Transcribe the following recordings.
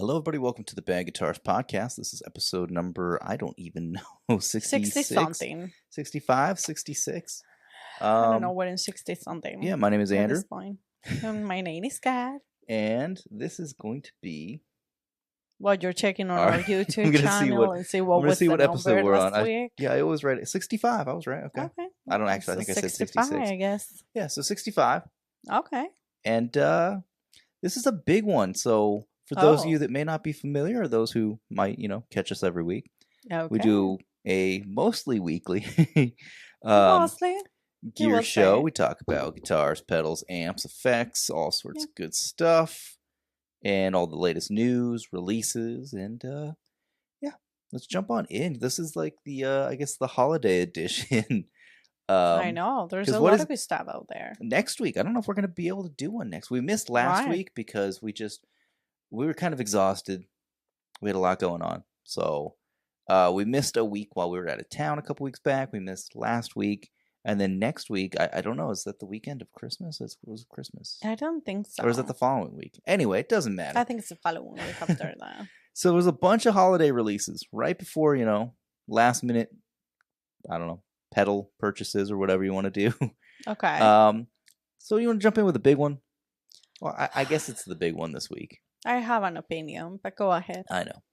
Hello, everybody. Welcome to the Bad Guitars podcast. This is episode number, I don't even know, 66? 60-something. 65, 66? I don't know what in 60-something. Yeah, my name is At Andrew. this point. And my name is Kat. And this is going to be... Well, you're checking on All our right. I'm YouTube gonna see channel what- and see what was the episode number we're last on. week. Yeah, I always write it. 65. I was right. Okay. I don't actually. So I think I said 65, 66. I guess. Yeah, so 65. Okay. And this is a big one. So for those of Oh. you that may not be familiar, or those who might, catch us every week, Okay. we do a mostly weekly Mostly. gear will show. say. We talk about guitars, pedals, amps, effects, all sorts Yeah. of good stuff, and all the latest news, releases, and yeah, let's jump on in. This is like the I guess the holiday edition. I know. There's 'cause a what lot is- of good stuff out there. Next week, I don't know if we're gonna be able to do one next. We missed last Right. week because we were kind of exhausted. We had a lot going on, so we missed a week while we were out of town a couple weeks back. We missed last week. And then next week, I don't know, is that the weekend of Christmas? Was it Christmas? I don't think so. Or is it the following week? Anyway, it doesn't matter. I think it's the following week after that. So there was a bunch of holiday releases right before, last minute, I don't know, pedal purchases or whatever you want to do. Okay. So you want to jump in with a big one? Well, I guess it's the big one this week. I have an opinion, but go ahead. I know.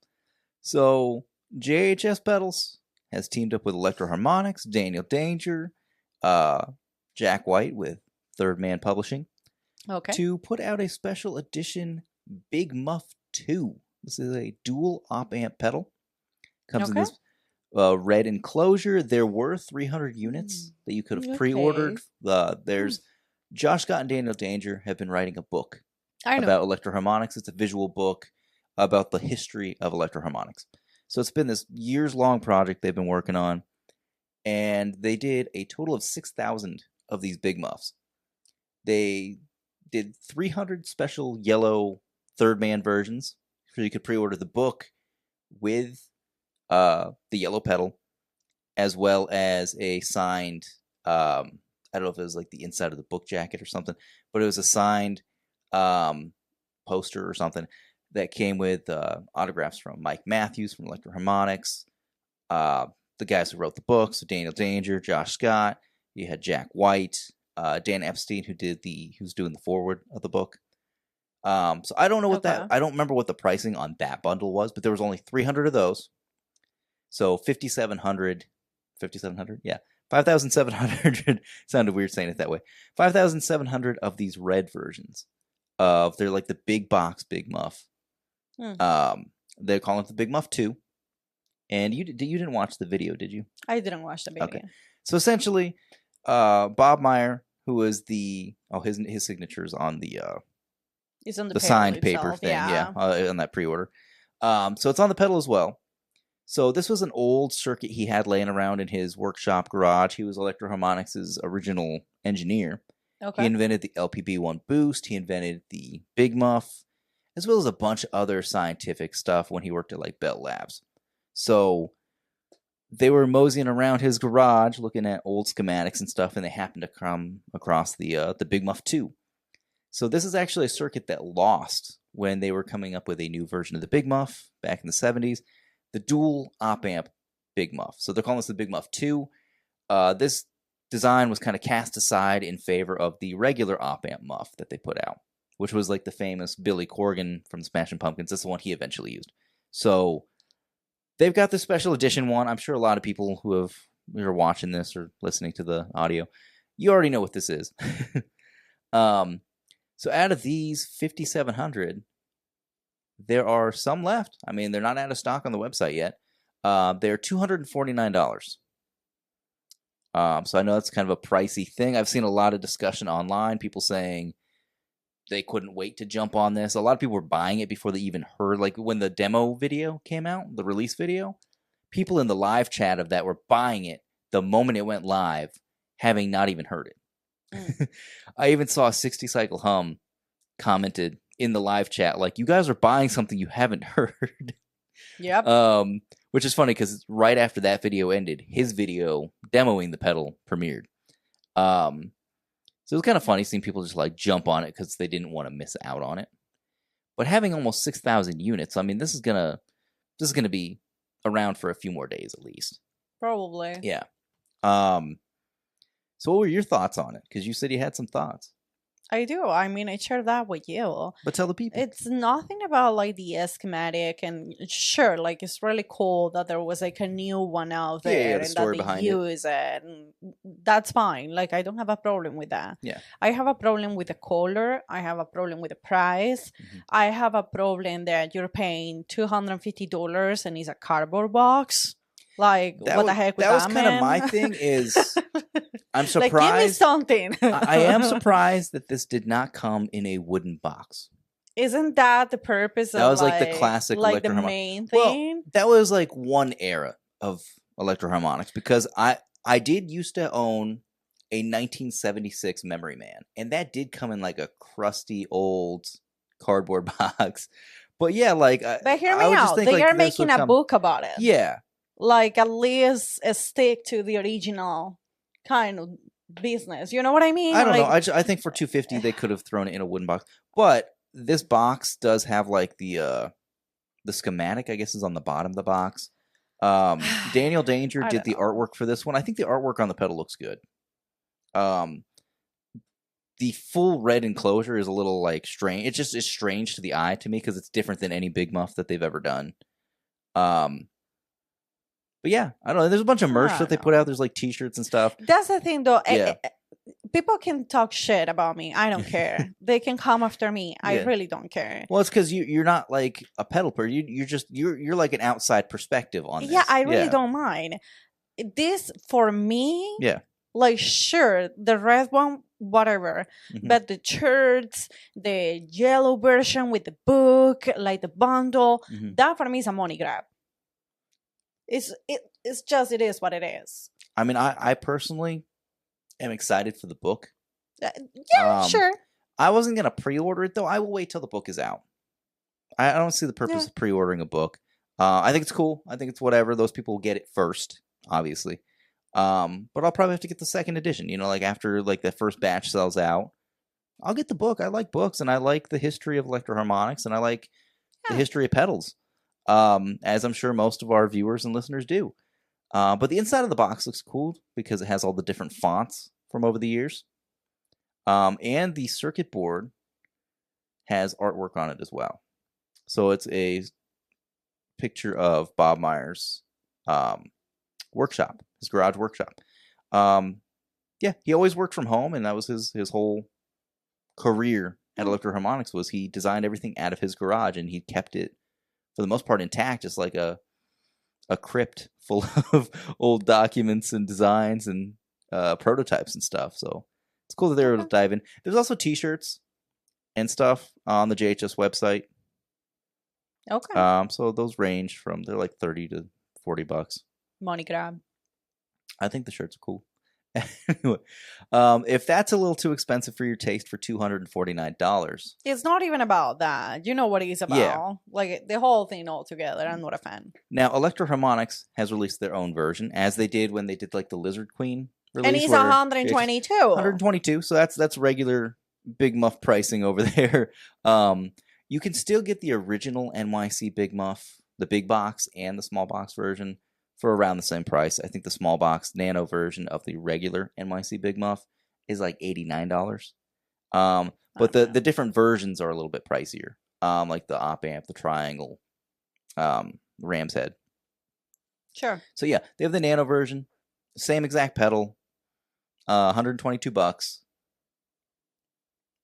So JHS Pedals has teamed up with Electro Harmonics, Daniel Danger, Jack White with Third Man Publishing Okay. to put out a special edition Big Muff 2. This is a dual op amp pedal. Comes in Okay. this red enclosure. There were 300 units that you could have pre-ordered. There's Josh Scott and Daniel Danger have been writing a book I know. about Electro Harmonics. It's a visual book about the history of Electro Harmonics. So it's been this years-long project they've been working on, and they did a total of 6,000 of these Big Muffs. They did 300 special yellow third man versions, so you could pre-order the book with the yellow pedal, as well as a signed, I don't know if it was like the inside of the book jacket or something, but it was a signed poster or something that came with autographs from Mike Matthews from Electro Harmonics, the guys who wrote the book, so Daniel Danger, Josh Scott. You had Jack White, Dan Epstein, who's doing the foreword of the book. So I don't know what Okay. I don't remember what the pricing on that bundle was, but there was only 300 of those. So 5,700, yeah, 5,700. Sounded weird saying it that way. 5,700 of these red versions they're like the big box Big Muff. They're calling it the Big Muff 2. And you didn't watch the video, did you? I didn't watch the video. Okay. So essentially, Bob Meyer, who was his signature's on the It's on the signed pedal paper itself, thing, on that pre-order. So it's on the pedal as well. So this was an old circuit he had laying around in his workshop garage. He was Electro Harmonics' original engineer. Okay. He invented the LPB1 boost. He invented the Big Muff, as well as a bunch of other scientific stuff when he worked at like Bell Labs. So they were moseying around his garage looking at old schematics and stuff, and they happened to come across the Big Muff 2. So this is actually a circuit that lost when they were coming up with a new version of the Big Muff back in the 70s, the dual op amp Big Muff. So they're calling this the Big Muff 2. This design was kind of cast aside in favor of the regular op amp muff that they put out, which was like the famous Billy Corgan from Smashing Pumpkins. That's the one he eventually used. So they've got the special edition one. I'm sure a lot of people who are watching this or listening to the audio, you already know what this is. So out of these 5,700, there are some left. I mean, they're not out of stock on the website yet. They're $249. So I know that's kind of a pricey thing. I've seen a lot of discussion online, people saying they couldn't wait to jump on this. A lot of people were buying it before they even heard, like when the demo video came out, the release video, people in the live chat of that were buying it the moment it went live, having not even heard it. I even saw 60 Cycle Hum commented in the live chat, like, you guys are buying something you haven't heard. Yep. Which is funny because right after that video ended, his video demoing the pedal premiered. So it was kind of funny seeing people just like jump on it because they didn't want to miss out on it. But having almost 6,000 units, I mean, this is gonna be around for a few more days at least. Probably. Yeah. So what were your thoughts on it? Because you said you had some thoughts. I do. I mean, I share that with you. But tell the people. It's nothing about like the schematic, and sure, like it's really cool that there was like a new one out there the and story that they behind use it. And that's fine. Like I don't have a problem with that. Yeah. I have a problem with the color. I have a problem with the price. Mm-hmm. I have a problem that you're paying $250 and it's a cardboard box. Like what the heck? That was kind of my thing. Is I'm surprised. Like, give me something. I am surprised that this did not come in a wooden box. Isn't that the purpose of that was like the classic like the electroharmonic main thing? Well, that was like one era of electroharmonics, because I did used to own a 1976 Memory Man, and that did come in like a crusty old cardboard box. But yeah, like but hear me out. They are making a book about it. Yeah. Like at least stick to the original kind of business. You know what I mean? I don't know. I think for $250 they could have thrown it in a wooden box. But this box does have like the schematic, I guess, is on the bottom of the box. Daniel Danger did the artwork for this one. I think the artwork on the pedal looks good. The full red enclosure is a little like strange. It just is strange to the eye to me because it's different than any Big Muff that they've ever done. But yeah, I don't know. There's a bunch of merch that they put out. There's like t-shirts and stuff. That's the thing, though. Yeah. People can talk shit about me. I don't care. They can come after me. I really don't care. Well, it's because you're not like a pedal player. You're like an outside perspective on this. Yeah, I really don't mind. This for me. Yeah. Like sure, the red one, whatever. Mm-hmm. But the shirts, the yellow version with the book, like the bundle, that for me is a money grab. It's just, it is what it is. I mean, I personally am excited for the book. Yeah, sure. I wasn't going to pre-order it, though. I will wait till the book is out. I don't see the purpose of pre-ordering a book. I think it's cool. I think it's whatever. Those people will get it first, obviously. But I'll probably have to get the second edition. You know, like after like the first batch sells out, I'll get the book. I like books, and I like the history of electroharmonics, and I like the history of pedals. As I'm sure most of our viewers and listeners do. But the inside of the box looks cool because it has all the different fonts from over the years. And the circuit board has artwork on it as well. So it's a picture of Bob Meyer's workshop, his garage workshop. Yeah, he always worked from home, and that was his whole career at Electroharmonics was he designed everything out of his garage, and he kept it for the most part intact, just like a crypt full of old documents and designs and prototypes and stuff. So it's cool that they were able to dive in. There's also t-shirts and stuff on the JHS website. Okay. So those range from, they're like $30 to $40. Money grab. I think the shirts are cool. Anyway, if that's a little too expensive for your taste for $249, it's not even about that. You know what it's about. Yeah. Like the whole thing altogether. I'm not a fan. Now, Electroharmonics has released their own version, as they did when they did like the Lizard Queen release. And he's 122. 122. So that's regular Big Muff pricing over there. You can still get the original NYC Big Muff, the big box and the small box version, for around the same price. I think the small box nano version of the regular NYC Big Muff is like $89. But the different versions are a little bit pricier. Like the op amp, the triangle, ram's head. Sure. So yeah, they have the nano version, same exact pedal, $122.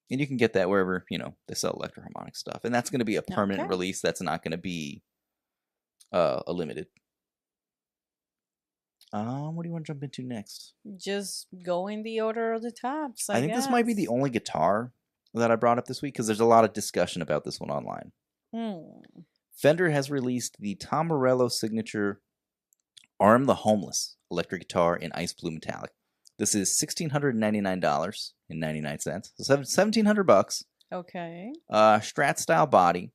And you can get that wherever, they sell Electroharmonic stuff. And that's going to be a permanent release. That's not going to be a limited. What do you want to jump into next? Just go in the order of the tabs. I think this might be the only guitar that I brought up this week because there's a lot of discussion about this one online. Fender has released the Tom Morello signature Arm the Homeless electric guitar in ice blue metallic. This is $1,699.99. So $1,700. Okay. Strat style body.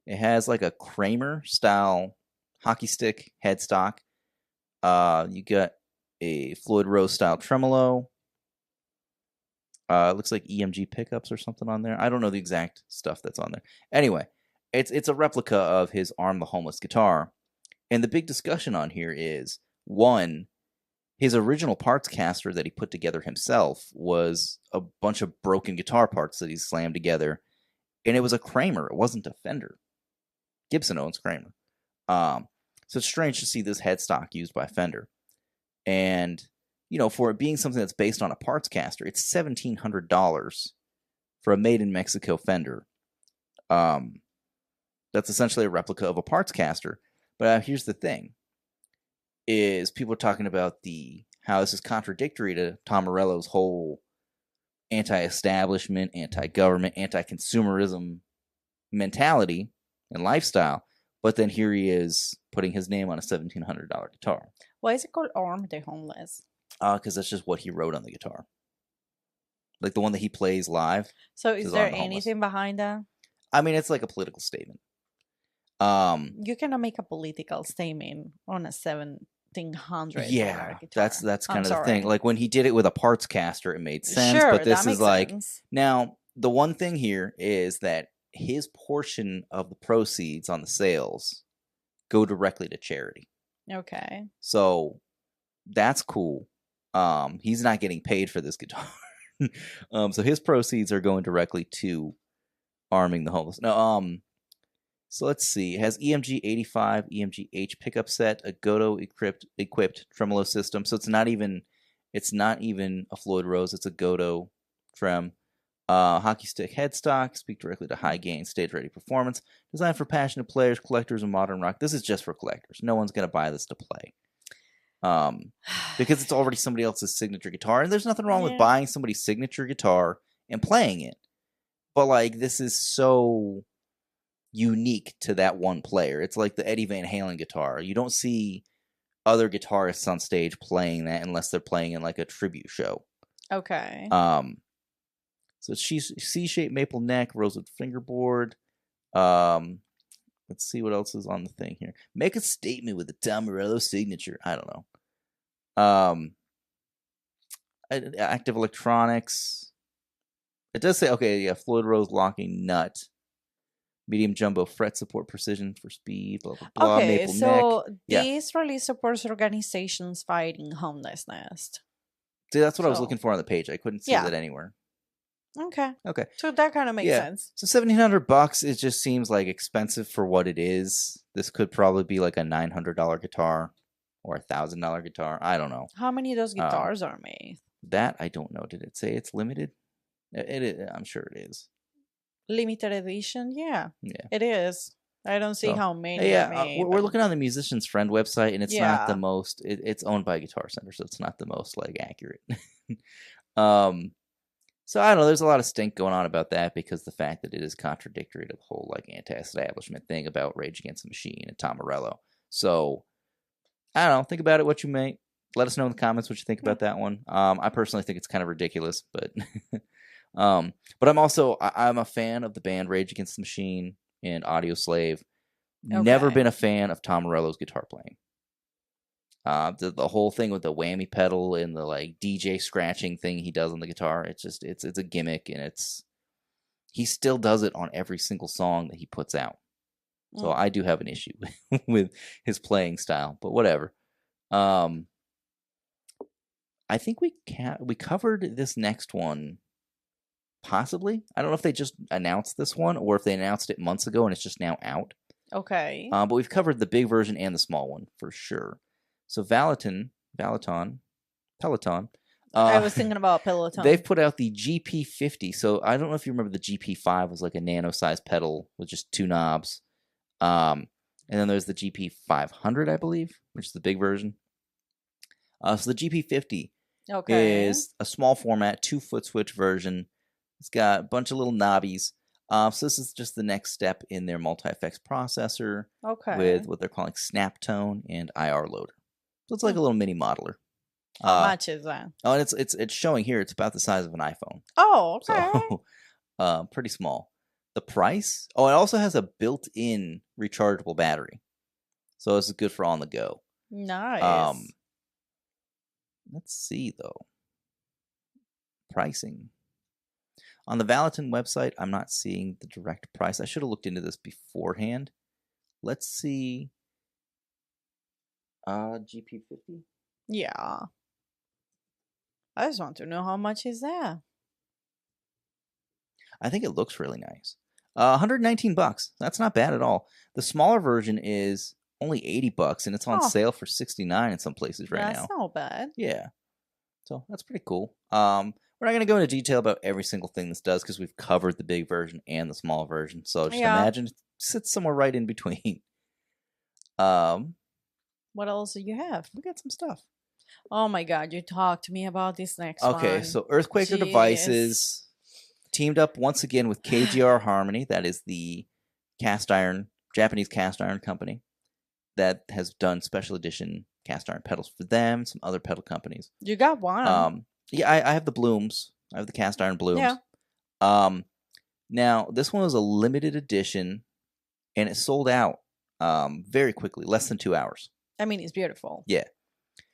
It has like a Kramer style hockey stick headstock. You got a Floyd Rose style tremolo. It looks like EMG pickups or something on there. I don't know the exact stuff that's on there. Anyway, it's a replica of his Arm the Homeless guitar. And the big discussion on here is, one, his original parts caster that he put together himself was a bunch of broken guitar parts that he slammed together. And it was a Kramer. It wasn't a Fender. Gibson owns Kramer. So it's strange to see this headstock used by Fender. And, for it being something that's based on a parts caster, it's $1,700 for a made-in-Mexico Fender. That's essentially a replica of a parts caster. But here's the thing, is people are talking about how this is contradictory to Tom Morello's whole anti-establishment, anti-government, anti-consumerism mentality and lifestyle. But then here he is putting his name on a $1,700 guitar. Why is it called Arm the Homeless? Because that's just what he wrote on the guitar. Like the one that he plays live. So is there anything behind that? I mean, it's like a political statement. You cannot make a political statement on a $1,700 yeah, guitar. That's kind of the thing. Like when he did it with a parts caster, it made sense. Sure, but this is like sense. Now the one thing here is that his portion of the proceeds on the sales go directly to charity. Okay. So that's cool. He's not getting paid for this guitar. So his proceeds are going directly to arming the homeless. Now, so let's see. It has EMG 85, EMG H pickup set, a Godot equipped tremolo system. So it's not even a Floyd Rose. It's a Godot trem. Hockey stick headstock. Speak directly to high gain, stage ready performance. Designed for passionate players, collectors, and modern rock. This is just for collectors. No one's gonna buy this to play. Because it's already somebody else's signature guitar, and there's nothing wrong with buying somebody's signature guitar and playing it. But like, this is so unique to that one player. It's like the Eddie Van Halen guitar. You don't see other guitarists on stage playing that unless they're playing in like a tribute show. Okay. So it's C-shaped maple neck, rosewood fingerboard. Let's see what else is on the thing here. Make a statement with the Tom Morello signature. I don't know. Active electronics. It does say, Floyd Rose locking nut. Medium jumbo fret support, precision for speed, blah, blah, blah. Okay, maple so neck. this release supports organizations fighting homelessness. See, that's what I was looking for on the page. I couldn't see that anywhere. Okay. Okay. So that kind of makes sense. So $1,700, it just seems like expensive for what it is. This could probably be like a $900 guitar or a $1,000 guitar. I don't know. How many of those guitars are made? That I don't know. Did it say it's limited? I'm sure it is. Limited edition? Yeah. It is. I don't see how many. We're looking on the Musician's Friend website, and it's not the most. It's owned by Guitar Center, so it's not the most like accurate. So I don't know. There's a lot of stink going on about that because the fact that it is contradictory to the whole like anti-establishment thing about Rage Against the Machine and Tom Morello. So I don't know. Think about it what you may. Let us know in the comments what you think about that one. I personally think it's kind of ridiculous, but but I'm a fan of the band Rage Against the Machine and Audio Slave. Never been a fan of Tom Morello's guitar playing. The whole thing with the whammy pedal and the like DJ scratching thing he does on the guitar, it's a gimmick, and he still does it on every single song that he puts out. So I do have an issue with his playing style, but whatever. I think we covered this next one. Possibly. I don't know if they just announced this one or if they announced it months ago and it's just now out. Okay. But we've covered the big version and the small one for sure. So Peloton. I was thinking about Peloton. They've put out the GP50. So I don't know if you remember the GP5 was like a nano-sized pedal with just two knobs. And then there's the GP500, I believe, which is the big version. So the GP50 is a small format, 2-foot switch version. It's got a bunch of little knobbies. So this is just the next step in their multi-effects processor with what they're calling snap tone and IR loader. So it's like a little mini modeler. How much is that? Oh, and it's showing here. It's about the size of an iPhone. Oh, okay. So, pretty small. The price? Oh, it also has a built-in rechargeable battery. So this is good for on the go. Nice. Let's see though. Pricing. On the Valentin website, I'm not seeing the direct price. I should have looked into this beforehand. Let's see. GP50? Yeah. I just want to know how much is that. I think it looks really nice. $119. That's not bad at all. The smaller version is only $80, and it's on sale for $69 in some places right now. That's not bad. Yeah. So that's pretty cool. We're not going to go into detail about every single thing this does because we've covered the big version and the small version. So just imagine it sits somewhere right in between. What else do you have? We got some stuff. Oh my God, you talked to me about this next one. Okay, so Earthquaker Devices teamed up once again with KGR Harmony. That is the Japanese cast iron company that has done special edition cast iron pedals for them, some other pedal companies. You got one. Yeah, I have the Blooms. I have the cast iron Blooms. Yeah. Now, this one was a limited edition, and it sold out very quickly, less than 2 hours. I mean, it's beautiful. Yeah.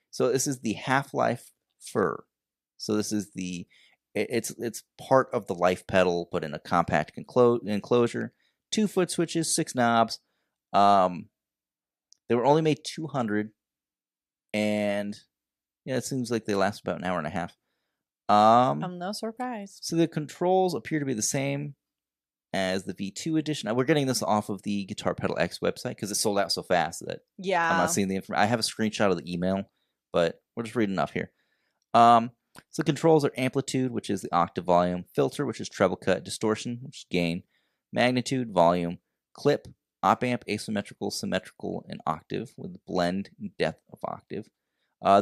So this is the Half-Life Fur. So this is it's part of the Life pedal, but in a compact enclosure. 2 foot switches, 6 knobs. They were only made 200, and it seems like they last about an hour and a half. I'm not surprised. So the controls appear to be the same as the V2 edition. We're getting this off of the Guitar Pedal X website because it sold out so fast that I'm not seeing the information. I have a screenshot of the email, but we're just reading off here. So controls are amplitude, which is the octave volume, filter, which is treble cut, distortion, which is gain, magnitude, volume, clip, op amp, asymmetrical, symmetrical, and octave with blend and depth of octave.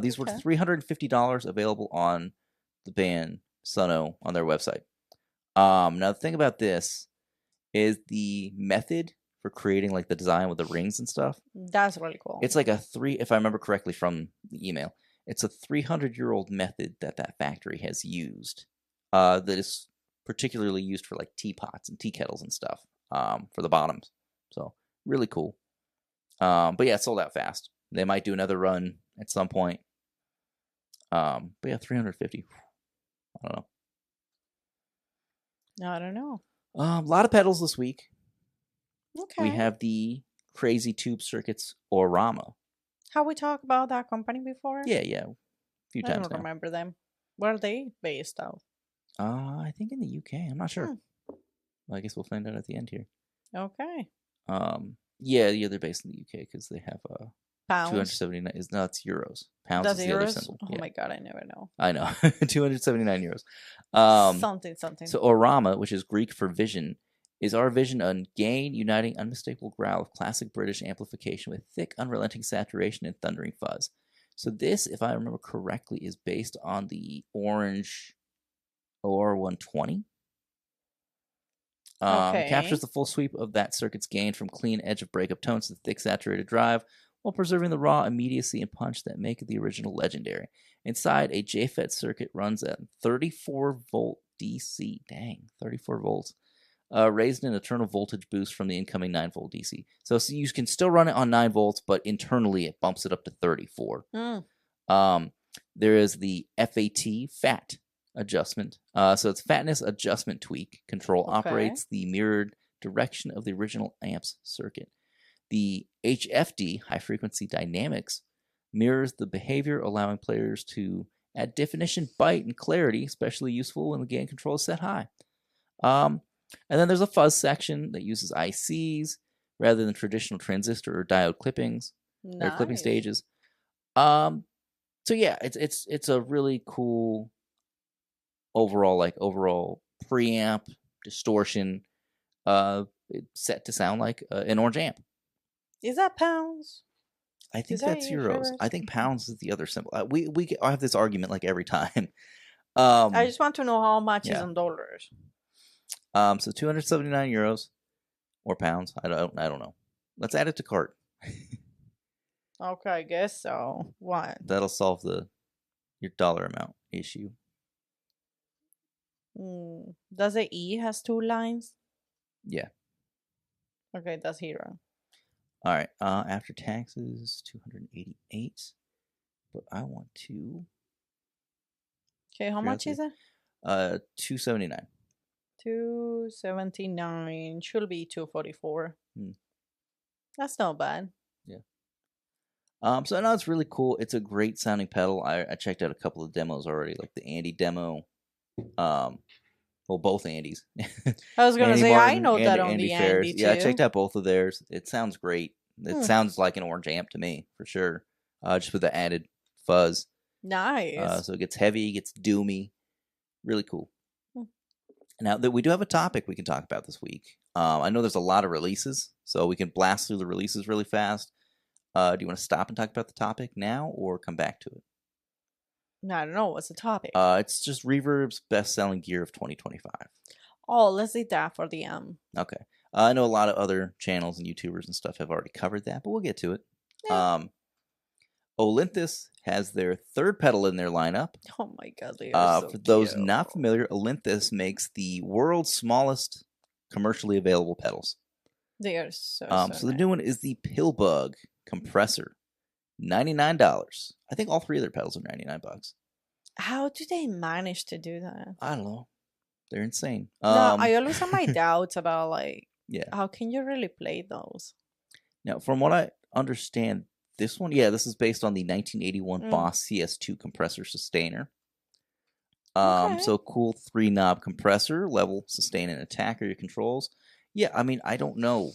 These were $350 available on the band Sono on their website. Now the thing about this is the method for creating like the design with the rings and stuff. That's really cool. It's like if I remember correctly from the email, it's a 300-year-old method that factory has used that is particularly used for like teapots and tea kettles and stuff for the bottoms. So really cool. But yeah, it sold out fast. They might do another run at some point. But yeah, 350. I don't know. I don't know. A lot of pedals this week. Okay. We have the Crazy Tube Circuits Orama. Have we talked about that company before? Yeah, a few times. I don't remember them. Where are they based out? I think in the UK. I'm not sure. Well, I guess we'll find out at the end here. Okay. Yeah, they're based in the UK because they have pounds. 279 is it's euros. Pounds That's is the euros? other symbol. Oh my God, I never know. I know. 279 euros. Something. So Orama, which is Greek for vision, is our vision on gain, uniting unmistakable growl of classic British amplification with thick, unrelenting saturation and thundering fuzz. So this, if I remember correctly, is based on the orange OR120. Captures the full sweep of that circuit's gain from clean edge of breakup tones to the thick saturated drive, while preserving the raw immediacy and punch that make the original legendary. Inside, a JFET circuit runs at 34 volt DC. Dang, 34 volts. Raised an internal voltage boost from the incoming 9 volt DC. So you can still run it on 9 volts, but internally it bumps it up to 34. There is the FAT adjustment. So it's fatness adjustment tweak. Control operates the mirrored direction of the original amp's circuit. The HFD, high frequency dynamics, mirrors the behavior, allowing players to add definition, bite, and clarity, especially useful when the gain control is set high. And then there's a fuzz section that uses ICs rather than traditional transistor or diode clippings or clipping stages. So yeah, it's a really cool overall preamp distortion. It's set to sound like an orange amp. Is that pounds? I think that's euros. I think pounds is the other symbol. We have this argument like every time. I just want to know how much is in dollars. So 279 euros or pounds. I don't know. Let's add it to cart. Okay, I guess so. What? That'll solve your dollar amount issue. Does the E has 2 lines? Yeah. Okay, that's hero. All right. After taxes, 288. But I want to. Okay, how much is it? 279. 279 should be 244. Hmm. That's not bad. Yeah. So I know it's really cool. It's a great sounding pedal. I checked out a couple of demos already, like the Andy demo. Well, both Andys. I was gonna Andy say I Martin know and that on Andy the Ferris. Andy Yeah, I too. checked out both of theirs. It sounds great. It sounds like an orange amp to me, for sure. Just with the added fuzz. Nice. So it gets heavy, gets doomy. Really cool. Hmm. Now, we do have a topic we can talk about this week. I know there's a lot of releases, so we can blast through the releases really fast. Do you want to stop and talk about the topic now or come back to it? I don't know. What's the topic? It's just Reverb's best-selling gear of 2025. Oh, let's do that for the Okay. I know a lot of other channels and YouTubers and stuff have already covered that, but we'll get to it. Yeah. Olympus has their third pedal in their lineup. Oh my god, they are so For those cute. not familiar, Olympus makes the world's smallest commercially available pedals. They are so So the new one is the Pillbug compressor. $99. I think all three of their pedals are $99. How do they manage to do that? I don't know. They're insane. No, I always have my doubts about yeah. how can you really play those? Now, from what I understand, this one, this is based on the 1981 Boss CS2 compressor sustainer. Okay. So cool 3-knob compressor, level, sustain, and attack are your controls. Yeah, I mean, I don't know.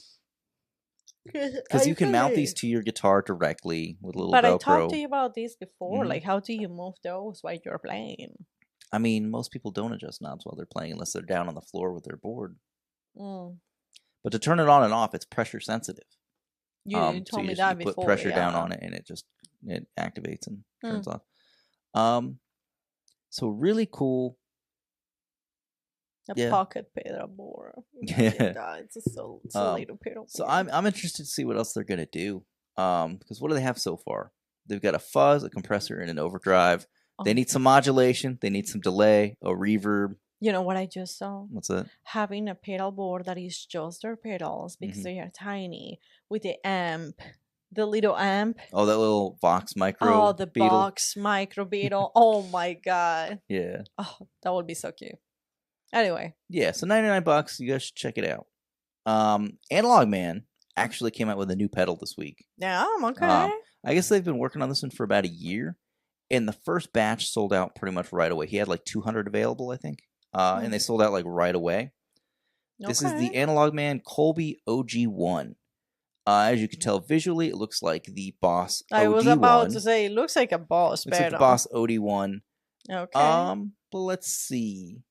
Because you can mount these to your guitar directly with a little But Velcro. I talked to you about this before. Like, how do you move those while you're playing? I mean, most people don't adjust knobs while they're playing unless they're down on the floor with their board. But to turn it on and off, it's pressure sensitive. You told me that before. You put pressure down on it, and it activates and turns off. So really cool. Pocket pedal board. Yeah, it's a little pedal. So I'm interested to see what else they're gonna do. Because what do they have so far? They've got a fuzz, a compressor, and an overdrive. They need some modulation. They need some delay, a reverb. You know what I just saw? What's that? Having a pedal board that is just their pedals because they are tiny with the amp. The little amp. Oh, that little Vox Micro. Oh, the Beetle. Vox Micro Beetle. Oh my god. Yeah. Oh, that would be so cute. Anyway. Yeah, so $99. You guys should check it out. Analog Man actually came out with a new pedal this week. Yeah, okay. I guess they've been working on this one for about a year. And the first batch sold out pretty much right away. He had like 200 available, I think. And they sold out like right away. This is the Analog Man Colby OG1. As you can tell visually, it looks like the Boss OD1. I was about to say, it looks like a Boss pedal. Looks like the Boss OD1. Okay. But let's see.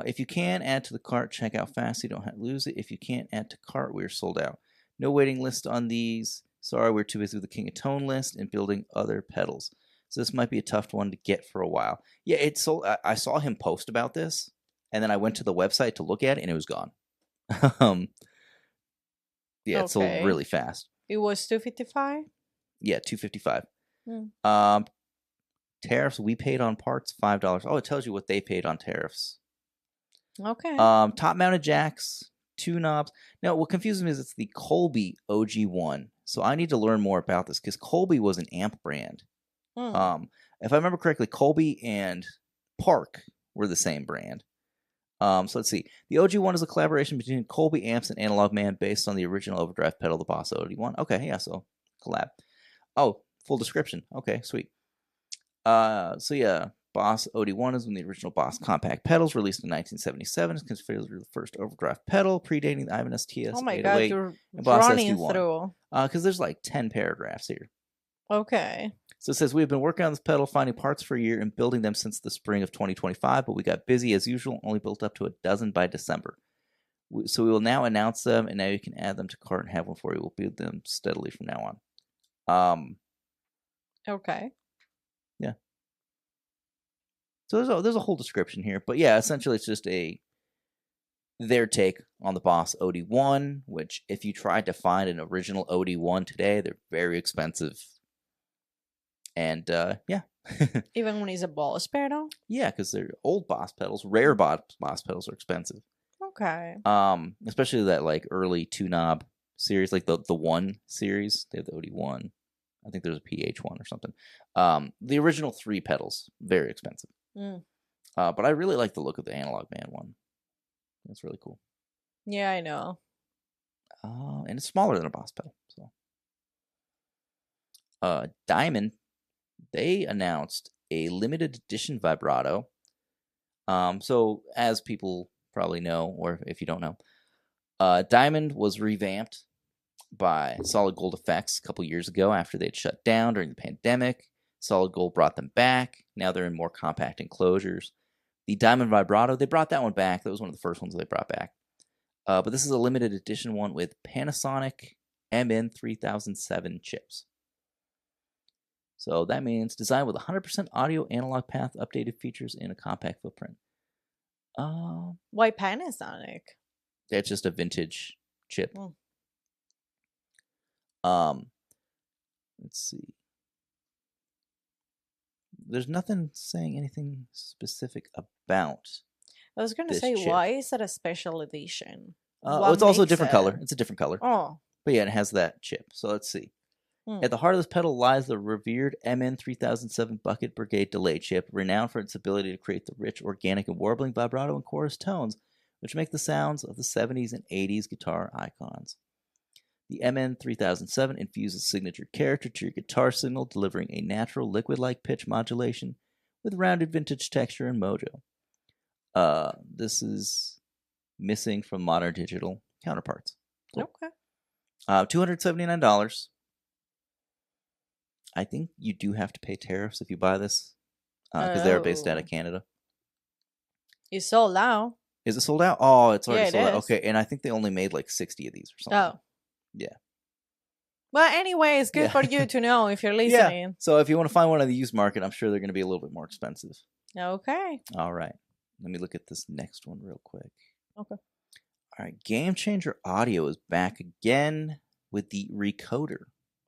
If you can, add to the cart. Check out fast. You don't have to lose it. If you can't add to cart, we're sold out. No waiting list on these. Sorry, we're too busy with the King of Tone list and building other pedals. So this might be a tough one to get for a while. Yeah, it's sold. I saw him post about this, and then I went to the website to look at it, and it was gone. Yeah, it sold really fast. It was $255? Yeah, $255. Tariffs we paid on parts $5. Oh, it tells you what they paid on tariffs. Okay. Top mounted jacks, 2 knobs. Now, what confuses me is it's the Colby OG1. So I need to learn more about this because Colby was an amp brand. If I remember correctly, Colby and Park were the same brand. So let's see. The OG1 is a collaboration between Colby amps and Analog Man based on the original overdrive pedal, the Boss OD1. Okay, yeah, so collab. Oh, full description. Okay, sweet. So yeah, Boss OD1 is when the original Boss compact pedals released in 1977 is considered the first overdrive pedal, predating the Ibanez TS. Oh my god, you're Boss running SD1. through. Because there's like 10 paragraphs here. Okay. So it says, we've been working on this pedal, finding parts for a year and building them since the spring of 2025, but we got busy as usual, only built up to a dozen by December. So we will now announce them, and now you can add them to cart and have one for you. We'll build them steadily from now on. Okay. Yeah. So there's a whole description here, but yeah, essentially it's just their take on the Boss OD1, which if you tried to find an original OD1 today, they're very expensive. And yeah. Even when he's a Boss pedal? Yeah, because they're old Boss pedals. Rare Boss pedals are expensive. Okay. Especially that like early 2-knob series, like the 1 series. They have the OD1. I think there's a PH1 or something. The original 3 pedals, very expensive. But I really like the look of the Analog Man one. It's really cool. Yeah, I know. And it's smaller than a Boss pedal. So, Diamond, they announced a limited edition vibrato. So as people probably know, or if you don't know, Diamond was revamped by Solid Gold Effects a couple years ago after they'd shut down during the pandemic. Solid Gold brought them back. Now they're in more compact enclosures. The Diamond Vibrato, they brought that one back. That was one of the first ones they brought back. But this is a limited edition one with Panasonic MN3007 chips. So that means designed with 100% audio analog path, updated features, in a compact footprint. Why Panasonic? That's just a vintage chip. Let's see. There's nothing saying anything specific about. I was going to say, chip. why is it a special edition? It's also a different color. It's a different color. Oh. But yeah, it has that chip. So let's see. At the heart of this pedal lies the revered MN3007 Bucket Brigade delay chip, renowned for its ability to create the rich, organic, and warbling vibrato and chorus tones, which make the sounds of the 70s and 80s guitar icons. The MN3007 infuses signature character to your guitar signal, delivering a natural liquid-like pitch modulation with rounded vintage texture and mojo. This is missing from modern digital counterparts. Cool. Okay. $279. I think you do have to pay tariffs if you buy this, because they're based out of Canada. It's sold out. Is it sold out? Oh, it's already Yeah, sold out. is. Okay, and I think they only made like 60 of these or something. Oh. Yeah. Well, anyway, it's good for you to know if you're listening. Yeah. So if you want to find one on the used market, I'm sure they're going to be a little bit more expensive. Okay. All right. Let me look at this next one real quick. Okay. All right. Game Changer Audio is back again with the Recoder.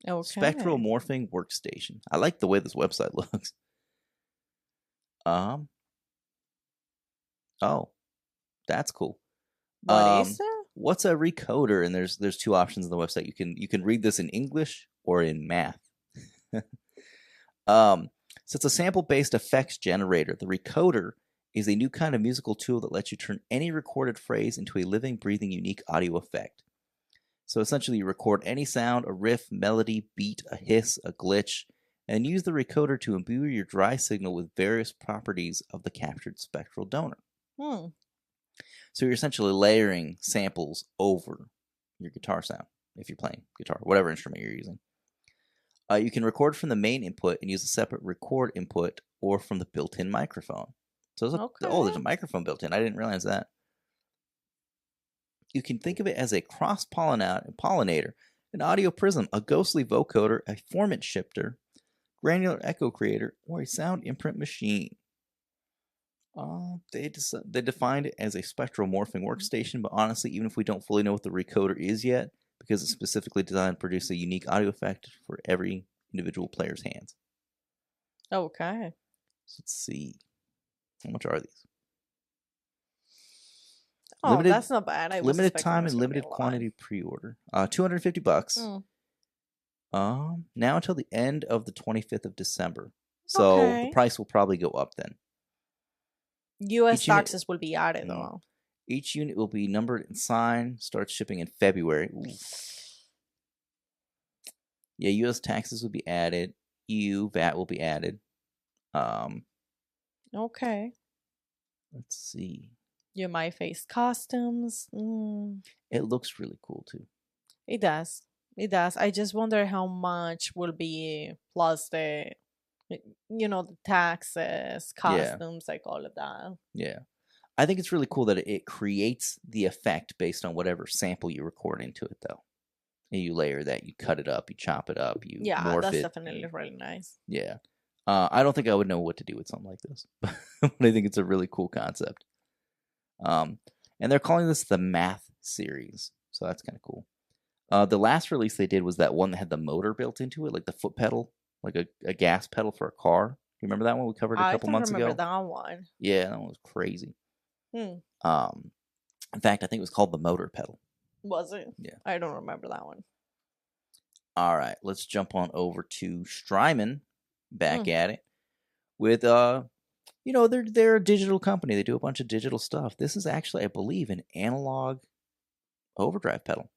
Okay. Spectral Morphing Workstation. I like the way this website looks. Oh, that's cool. What is it? What's a recoder? And there's two options on the website. You can read this in English or in math. So it's a sample-based effects generator. The recoder is a new kind of musical tool that lets you turn any recorded phrase into a living, breathing, unique audio effect. So essentially, you record any sound, a riff, melody, beat, a hiss, a glitch, and use the recoder to imbue your dry signal with various properties of the captured spectral donor. So you're essentially layering samples over your guitar sound, if you're playing guitar, whatever instrument you're using. You can record from the main input and use a separate record input or from the built-in microphone. So there's a microphone built in. I didn't realize that. You can think of it as a cross-pollinator, an audio prism, a ghostly vocoder, a formant shifter, granular echo creator, or a sound imprint machine. They defined it as a spectral morphing workstation, but honestly, even if we don't fully know what the recoder is yet, because it's specifically designed to produce a unique audio effect for every individual player's hands. Okay. So let's see. How much are these? Oh, that's not bad. Limited time and limited quantity pre-order. $250. Now until the end of the 25th of December. So the price will probably go up then. U.S. taxes will be added though. Each unit will be numbered and signed. Starts shipping in February. Ooh. Yeah, U.S. taxes will be added. EU VAT will be added. Okay. Let's see. You might face customs. It looks really cool too. It does. It does. I just wonder how much will be plus the, the taxes, customs, like all of that. Yeah. I think it's really cool that it creates the effect based on whatever sample you record into it, though. And you layer that, you cut it up, you chop it up, you morph it. Yeah, that's definitely really nice. Yeah. I don't think I would know what to do with something like this, but I think it's a really cool concept. And they're calling this the Math series, so that's kind of cool. The last release they did was that one that had the motor built into it, like the foot pedal, like a gas pedal for a car. You remember that one we covered a couple months ago? I remember that one. Yeah, that one was crazy. In fact, I think it was called the motor pedal. Was it? Yeah. I don't remember that one. All right, let's jump on over to Strymon, back at it, with they're a digital company. They do a bunch of digital stuff. This is actually, I believe, an analog overdrive pedal.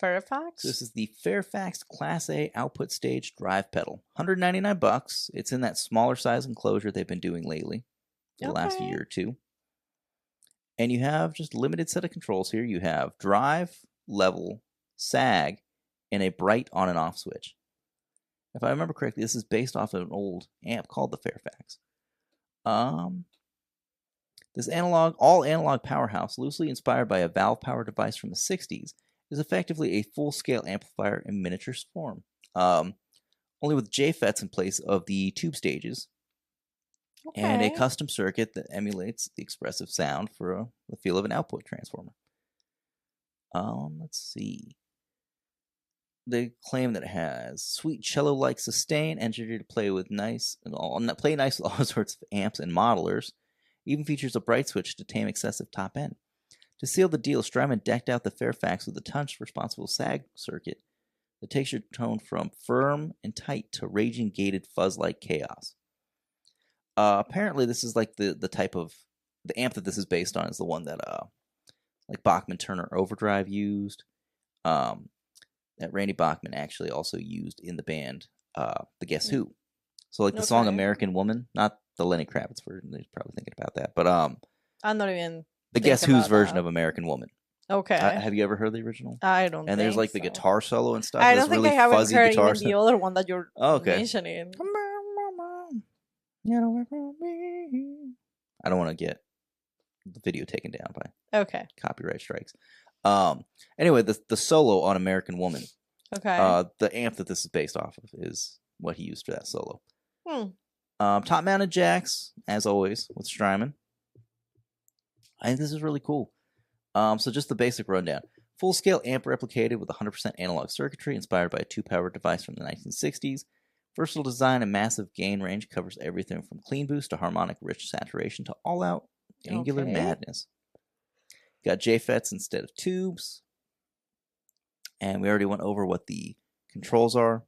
Fairfax? So this is the Fairfax Class A output stage drive pedal. $199. It's in that smaller size enclosure they've been doing lately for the last year or two. And you have just a limited set of controls here. You have drive, level, sag, and a bright on and off switch. If I remember correctly, this is based off of an old amp called the Fairfax. This all analog powerhouse, loosely inspired by a valve power device from the 60s, is effectively a full-scale amplifier in miniature form, only with JFETs in place of the tube stages, and a custom circuit that emulates the expressive sound for the feel of an output transformer. Let's see. They claim that it has sweet cello-like sustain, engineered to play nice with all sorts of amps and modelers. Even features a bright switch to tame excessive top end. To seal the deal, Strymon decked out the Fairfax with a touch-responsible sag circuit that takes your tone from firm and tight to raging gated fuzz-like chaos. Apparently, this is like the type of the amp that this is based on is the one that like Bachman Turner Overdrive used. That Randy Bachman actually also used in the band, the Guess Who. So like the song "American Woman," not the Lenny Kravitz version. They're probably thinking about that, but I'm not even the Guess Who's version of "American Woman." Okay. Have you ever heard the original? I don't. And there's like the guitar solo and stuff. I don't think really I haven't fuzzy heard guitar even the other one that you're mentioning. I don't want to get the video taken down by copyright strikes. Anyway, the solo on "American Woman." Okay. The amp that this is based off of is what he used for that solo. Top mounted jacks, as always, with Strymon. I think this is really cool. So just the basic rundown. Full scale amp replicated with 100% analog circuitry inspired by a 2-power device from the 1960s. Versatile design and massive gain range covers everything from clean boost to harmonic rich saturation to all out angular madness. Got JFETs instead of tubes. And we already went over what the controls are.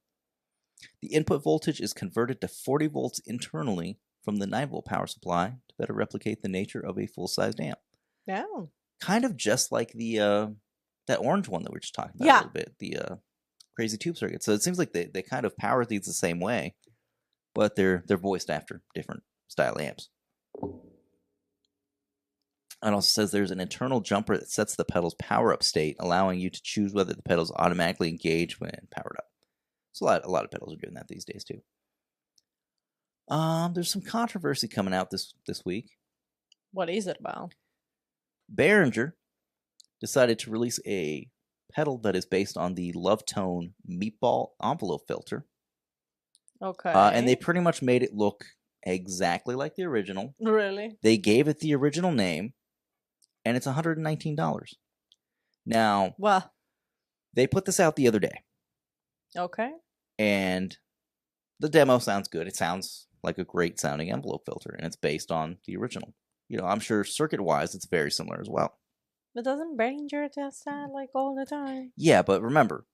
The input voltage is converted to 40 volts internally from the 9-volt power supply to better replicate the nature of a full-sized amp. Yeah. Kind of just like the that orange one that we were just talking about a little bit, the crazy tube circuit. So it seems like they kind of power these the same way, but they're voiced after different style amps. It also says there's an internal jumper that sets the pedal's power-up state, allowing you to choose whether the pedals automatically engage when powered up. So a lot of pedals are doing that these days too. There's some controversy coming out this week. What is it about? Behringer decided to release a pedal that is based on the Love Tone meatball envelope filter. Okay. And they pretty much made it look exactly like the original. Really? They gave it the original name, and it's $119. Now, they put this out the other day. Okay. And the demo sounds good. It sounds like a great sounding envelope filter, and it's based on the original. I'm sure circuit-wise, it's very similar as well. But doesn't Behringer test that like all the time? Yeah, but remember,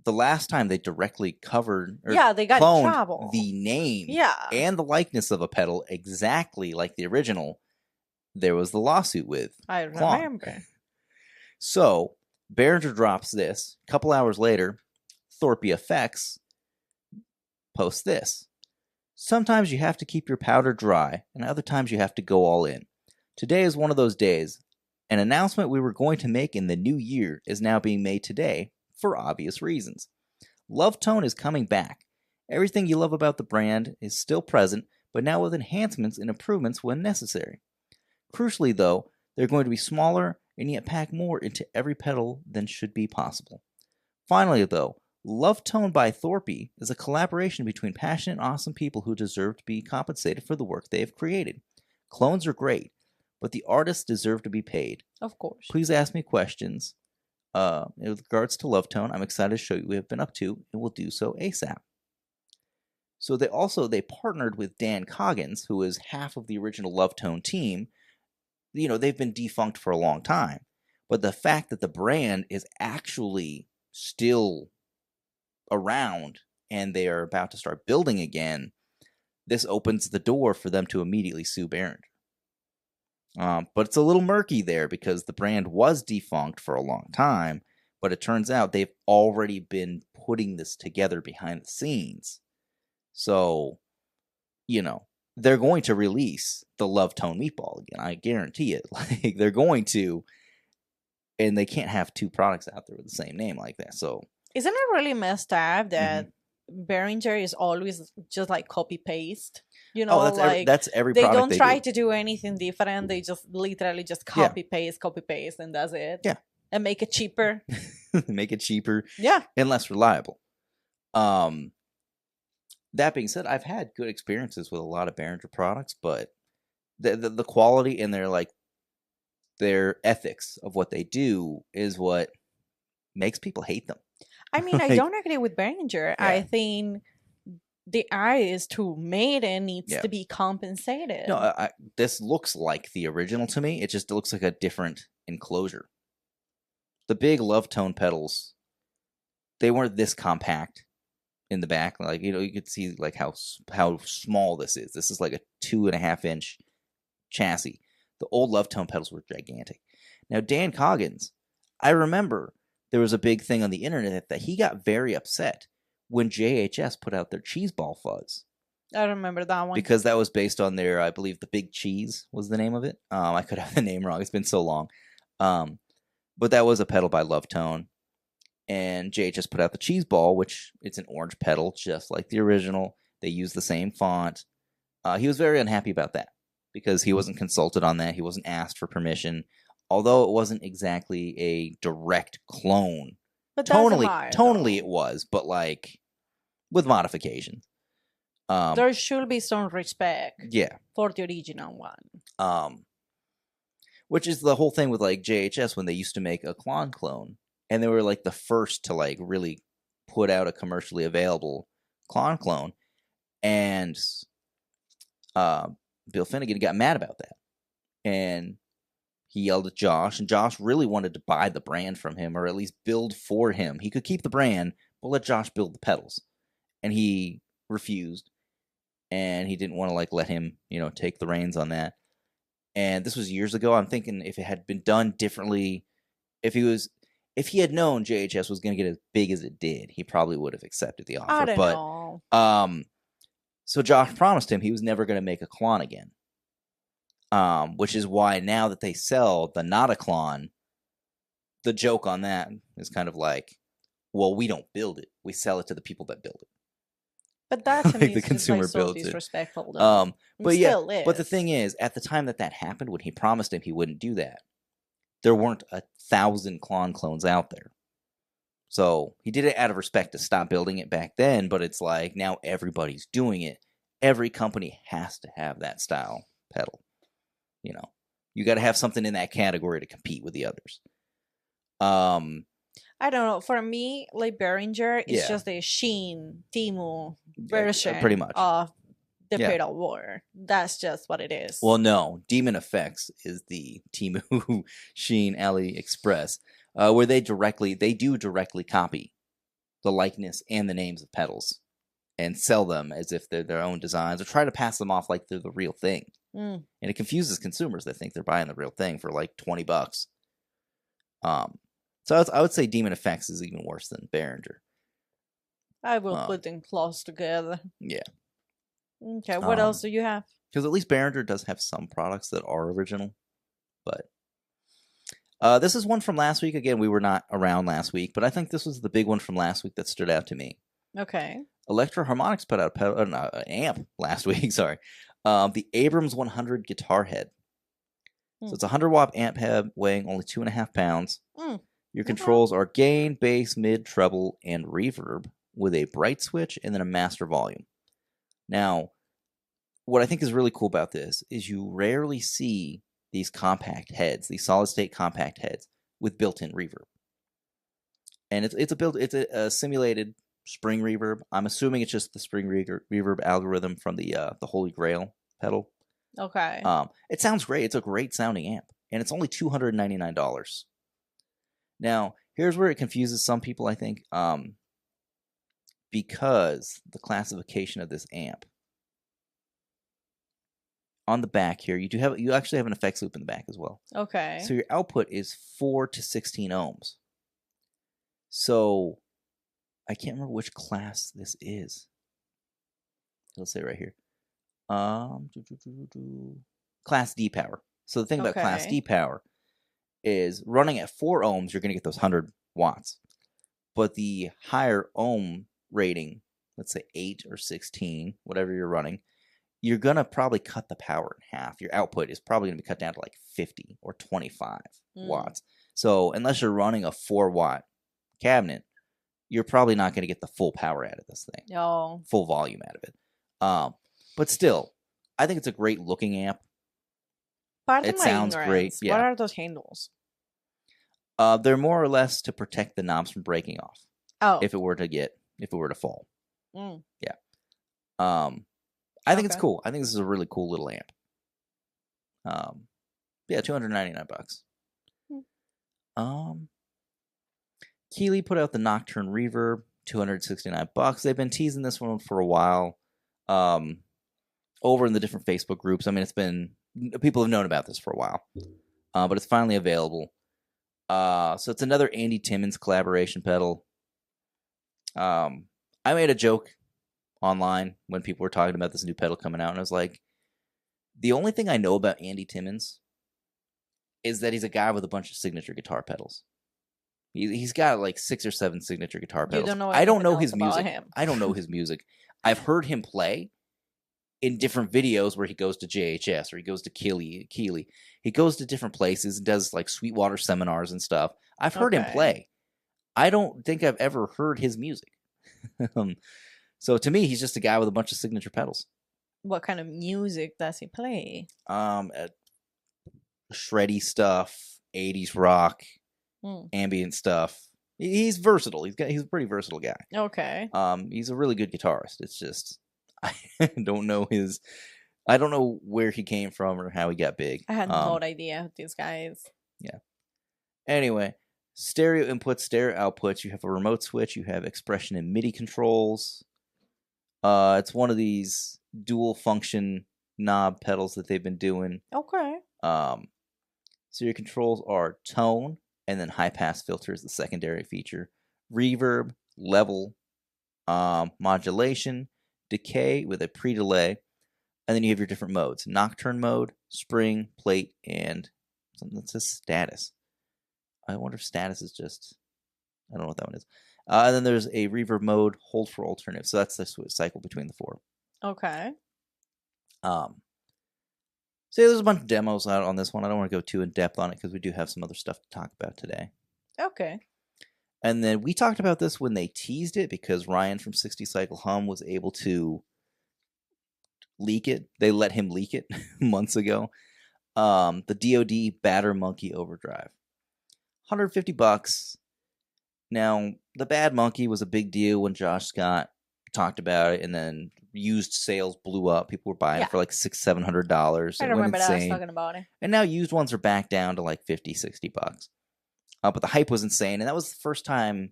the last time they directly covered or they got cloned in trouble. the name and the likeness of a pedal exactly like the original, there was the lawsuit with I remember. So, Behringer drops this. A couple hours later, Thorpe Effects posts this. Sometimes you have to keep your powder dry, and other times you have to go all in. Today is one of those days. An announcement we were going to make in the new year is now being made today for obvious reasons. Love Tone is coming back. Everything you love about the brand is still present, but now with enhancements and improvements when necessary. Crucially, though, they're going to be smaller and yet pack more into every pedal than should be possible. Finally, though, Love Tone by Thorpe is a collaboration between passionate and awesome people who deserve to be compensated for the work they have created. Clones are great, but the artists deserve to be paid. Of course. Please ask me questions. In regards to Love Tone, I'm excited to show you what we have been up to, and we'll do so ASAP. So they partnered with Dan Coggins, who is half of the original Love Tone team. They've been defunct for a long time, but the fact that the brand is actually still around and they are about to start building again, this opens the door for them to immediately sue Behringer. But it's a little murky there because the brand was defunct for a long time, but it turns out they've already been putting this together behind the scenes. So, they're going to release the Love Tone meatball again. I guarantee it. Like, they're going to, and they can't have two products out there with the same name like that. So, isn't it really messed up that Behringer is always just like copy paste? That's every they product don't they try do. to do anything different. They just literally just copy paste, and that's it. Yeah, and make it cheaper. Make it cheaper. Yeah, and less reliable. That being said, I've had good experiences with a lot of Behringer products, but the quality and their ethics of what they do is what makes people hate them. I mean, I don't agree with Behringer. Yeah. I think the artist who made it needs to be compensated. No, this looks like the original to me. It just looks like a different enclosure. The big Love Tone pedals, they weren't this compact in the back. Like, you could see like how small this is. This is like a 2.5-inch chassis. The old Love Tone pedals were gigantic. Now, Dan Coggins, I remember there was a big thing on the internet that he got very upset when JHS put out their cheese ball fuzz. I remember that one. Because that was based on their, I believe, the Big Cheese was the name of it. I could have the name wrong. It's been so long. But that was a pedal by Love Tone. And JHS put out the cheese ball, which it's an orange pedal, just like the original. They use the same font. He was very unhappy about that because he wasn't consulted on that. He wasn't asked for permission. Although it wasn't exactly a direct clone. But tonally it was, but like with modifications. There should be some respect for the original one. Which is the whole thing with like JHS when they used to make a clone. And they were like the first to like really put out a commercially available clone. And Bill Finnegan got mad about that. And he yelled at Josh, and Josh really wanted to buy the brand from him, or at least build for him. He could keep the brand, but let Josh build the pedals. And he refused. And he didn't want to like let him, take the reins on that. And this was years ago. I'm thinking if it had been done differently, if he had known JHS was going to get as big as it did, he probably would have accepted the offer. I don't know. So Josh promised him he was never going to make a clone again. Which is why now that they sell the not a clone, the joke on that is kind of like, well, we don't build it. We sell it to the people that build it. But that to me the is consumer just like so builds disrespectful. But but the thing is, at the time that happened, when he promised him he wouldn't do that, there weren't 1,000 clones out there. So he did it out of respect to stop building it back then, but it's like now everybody's doing it. Every company has to have that style pedal. You got to have something in that category to compete with the others. I don't know. For me, like Behringer is just a Sheen, Temu version pretty much of the pedal war. That's just what it is. Well, no. Demon Effects is the Temu, Sheen, AliExpress, where they do directly copy the likeness and the names of pedals and sell them as if they're their own designs or try to pass them off like they're the real thing. And it confuses consumers. They think they're buying the real thing for like $20. So I would say Demon Effects is even worse than Behringer. I will put them close together. Yeah. Okay, what else do you have? Because at least Behringer does have some products that are original. But this is one from last week. Again, we were not around last week, but I think this was the big one from last week that stood out to me. Okay. Electro Harmonics put out an amp last week, sorry. The Abrams 100 guitar head. So it's a 100-watt amp head weighing only 2.5 pounds. Your controls are gain, bass, mid, treble, and reverb with a bright switch and then a master volume. Now, what I think is really cool about this is you rarely see these compact heads, these solid-state compact heads with built-in reverb. And it's a simulated spring reverb. I'm assuming it's just the spring reverb algorithm from the Holy Grail pedal. Okay. It sounds great. It's a great sounding amp, and it's only $299. Now, here's where it confuses some people, I think, because the classification of this amp on the back here, you actually have an effects loop in the back as well. Okay. So your output is 4 to 16 ohms. So I can't remember which class this is. It'll say right here. Class D power. So the thing about Class D power is running at 4 ohms, you're going to get those 100 watts. But the higher ohm rating, let's say 8 or 16, whatever you're running, you're going to probably cut the power in half. Your output is probably going to be cut down to like 50 or 25 watts. So unless you're running a 4-watt cabinet, you're probably not going to get the full power out of this thing. No. Full volume out of it. But still, I think it's a great looking amp. Pardon my sounds ignorance. great. Yeah. What are those handles? They're more or less to protect the knobs from breaking off. Oh. If it were to fall. Yeah. I think it's Okay. cool. I think this is a really cool little amp. Yeah, $299. Keeley put out the Nocturne Reverb, $269. They've been teasing this one for a while. Over in the different Facebook groups. I mean, people have known about this for a while. But it's finally available. So it's another Andy Timmons collaboration pedal. I made a joke online when people were talking about this new pedal coming out, and I was like, the only thing I know about Andy Timmons is that he's a guy with a bunch of signature guitar pedals. He's got like 6 or 7 signature guitar pedals. I don't know his music. I don't know his music. I've heard him play in different videos where he goes to JHS or he goes to Keeley. He goes to different places and does like Sweetwater seminars and stuff. I've heard him play. I don't think I've ever heard his music. So to me, he's just a guy with a bunch of signature pedals. What kind of music does he play? Shreddy stuff, 80s rock, ambient stuff. He's versatile. He's a pretty versatile guy. Okay. He's a really good guitarist. It's just I don't know where he came from or how he got big. I had no idea who these guys. Yeah. Anyway, stereo inputs, stereo outputs. You have a remote switch. You have expression and MIDI controls. It's one of these dual function knob pedals that they've been doing. Okay. So your controls are tone and then high pass filter is the secondary feature. Reverb, level, modulation, decay with a pre-delay, and then you have your different modes: nocturne mode, spring, plate, and something that says status. I wonder if status is just, I don't know what that one is. And then there's a reverb mode, hold for alternative. So that's the cycle between the 4. Okay. So there's a bunch of demos out on this one. I don't want to go too in depth on it because we do have some other stuff to talk about today. Okay. And then we talked about this when they teased it because Ryan from 60 Cycle Hum was able to leak it. They let him leak it months ago. The DoD Batter Monkey Overdrive. $150. Now, the Bad Monkey was a big deal when Josh Scott talked about it, and then used sales blew up. People were buying it for like $600-$700. I remember that. I was talking about it. And now used ones are back down to like $50-$60. But the hype was insane, and that was the first time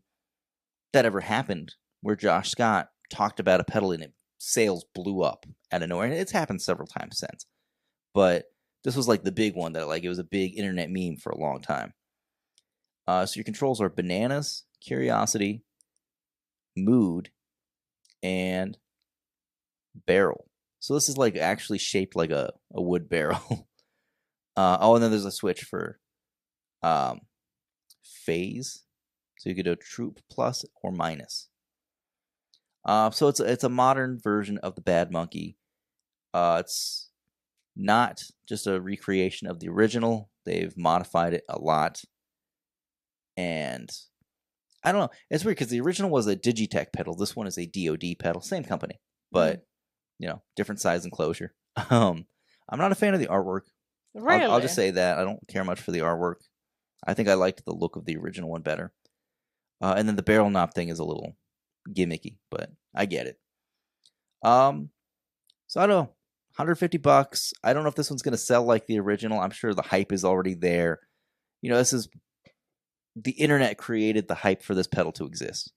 that ever happened where Josh Scott talked about a pedal and sales blew up out of nowhere. And it's happened several times since. But this was like the big one that like it was a big internet meme for a long time. So your controls are Bananas, Curiosity, Mood, and Barrel. So this is like actually shaped like a wood barrel. And then there's a switch for phase. So you could do troop plus or minus. So it's a modern version of the Bad Monkey. It's not just a recreation of the original. They've modified it a lot. And I don't know. It's weird because the original was a Digitech pedal. This one is a DoD pedal. Same company, but different size enclosure. I'm not a fan of the artwork. Really? I'll just say that. I don't care much for the artwork. I think I liked the look of the original one better. And then the barrel knob thing is a little gimmicky, but I get it. So I don't know. $150. I don't know if this one's going to sell like the original. I'm sure the hype is already there. This is the internet created the hype for this pedal to exist.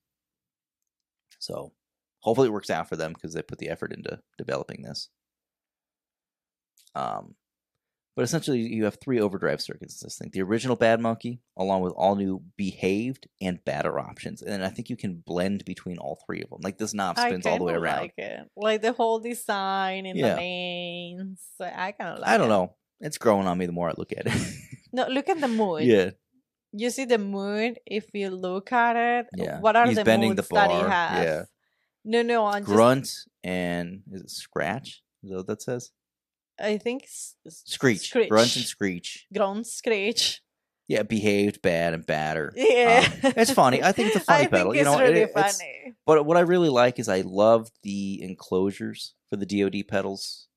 So hopefully it works out for them because they put the effort into developing this. But essentially, you have 3 overdrive circuits in this thing. The original Bad Monkey, along with all new behaved and badder options. And I think you can blend between all 3 of them. Like, this knob spins all the way around. Like it. Like the whole design and the Yeah. lanes. I kind of like it. I don't know. It's growing on me the more I look at it. No, look at the mood. Yeah. You see the mood if you look at it? Yeah. What are He's the bending moods the bar. that he has? Yeah. No, I'm Grunt and is it scratch? Is that what that says? I think Screech. Grunt and screech. Grunt, screech. Yeah, behaved, bad, and badder. Yeah. It's funny. I think it's a funny pedal. Think it's really funny. But what I really like is I love the enclosures for the DoD pedals.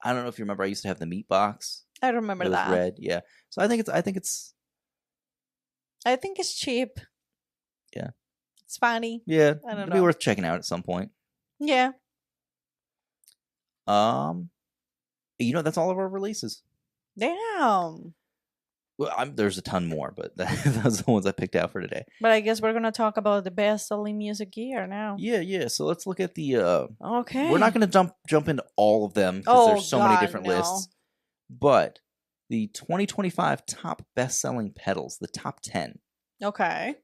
I don't know if you remember, I used to have the meat box. I remember that. Red, yeah. So I think it's cheap. Yeah. It's funny. Yeah. I don't know. It'd be worth checking out at some point. Yeah. That's all of our releases. Damn. Well, there's a ton more, but those are the ones I picked out for today. But I guess we're gonna talk about the best-selling music gear now. Yeah. So let's look at the. Okay. We're not going to jump into all of them because there's so many different lists. But the 2025 top best-selling pedals, the top 10. Okay.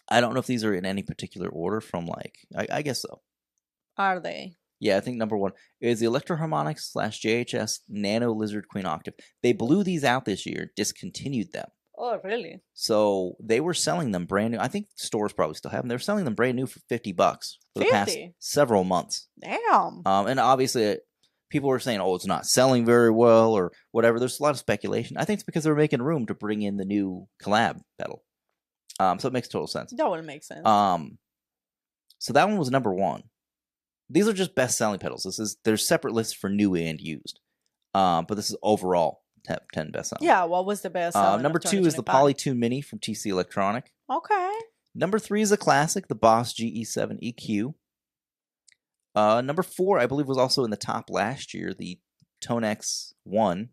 I don't know if these are in any particular order from I guess so. Are they? Yeah, I think number 1 is the Electro-Harmonix / JHS Nano Lizard Queen Octave. They blew these out this year, discontinued them. Oh, really? So they were selling them brand new. I think stores probably still have them. They were selling them brand new for $50 for the past several months. Damn. And obviously, people were saying, "Oh, it's not selling very well," or whatever. There's a lot of speculation. I think it's because they were making room to bring in the new collab pedal. So it makes total sense. That would make sense. So that one was number 1. These are just best-selling pedals. There's separate lists for new and used. But this is overall top 10 best-selling. Yeah, what was the best? Number 2 is the Polytune Mini from TC Electronic. Okay. Number 3 is a classic, the Boss GE7 EQ. Number 4, I believe, was also in the top last year, the Tonex 1.